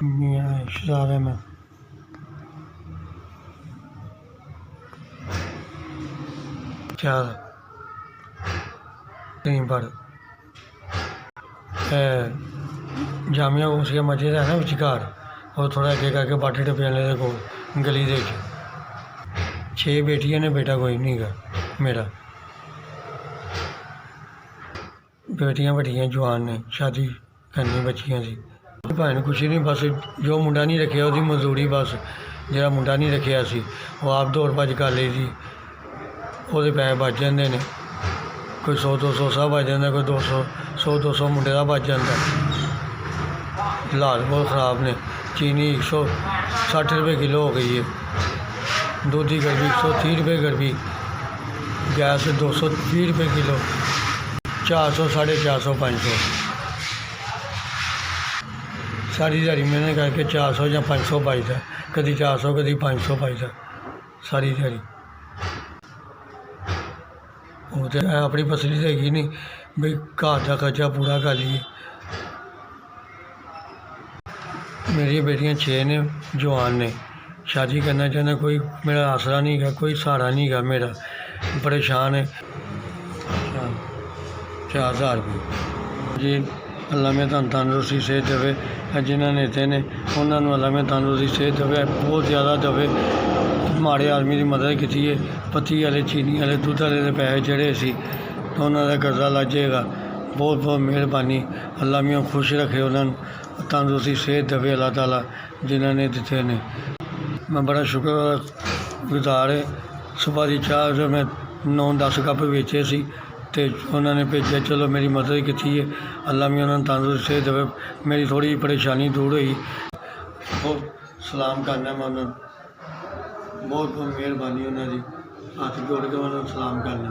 मेरा रिश्तेदार है। मैं चार कहीं पर जामिया उसके मस्जिद है ना विचकार, और थोड़ा अगे करके बाटे टप्पे वाले दे कोल गली दे 6 बेटियां ने, बेटा कोई नहीं गा मेरा। बेटियां बड़ियां जवान ने, शादी करनी बच्चियां सी। भैन कुछ नहीं, बस जो मुंडा नहीं रखिया उसकी मजदूरी, बस जो मुंडा नहीं रखिया सी वो आप दौड़ भज कर ली थी, वो पैसे बच जाते हैं। कोई 100-200 सा बच जाता, कोई 100-200 मुंडे का बच जाता। हालात बहुत ख़राब ने। चीनी 160 रुपये किलो हो गई है, दूध की गर्मी 130 रुपये गर्मी, गैस 220 रुपये किलो, 400, 450, 500 सारी दिहाड़ी मेहनत करके 400 या 500 बचता, कभी 400 कभी 500 बचता सारी दिहाड़ी। वो तो अपनी फसली तो हैगी नहीं बई घर का खर्चा पूरा कर लीए। मेरी बेटियां 6 ने, जवान ने, शादी करना चाहना, कोई मेरा आसरा नहीं गा, कोई सहारा नहीं गा मेरा, परेशान है। 4000 रुपये जी। अल्लाह में तंदुरुस्ती सेहत देवे, जिन्होंने इतने ने उन्होंने अल्लाह में तंदुरुस्ती सेहत देवे, बहुत ज़्यादा देवे। माड़े आदमी की मदद की है, पत्ती वाले, चीनी वाले, दुध वाले के पैसे जड़े सी तो उन्होंने कर्जा लग जाएगा। बहुत बहुत मेहरबानी, अल्लाह मियाँ खुश रखे, उन्होंने तंदुरुस्ती सेहत देवे अल्लाह ताला जिन्होंने दिते ने। मैं बड़ा शुक्रगुजार है। सुबह की चाह जो मैं 9-10 कप बेचे सी तो उन्होंने भेजे, चलो मेरी मदद की है, अल्लाह मियाँ उन्होंने तंदुरुस्ती सेहत देवे। मेरी थोड़ी परेशानी दूर हुई। बहुत सलाम करना मैं उन्होंने, बहुत बहुत मेहरबानी उन्होंने, हाथ जोड़ के उन्होंने सलाम करना।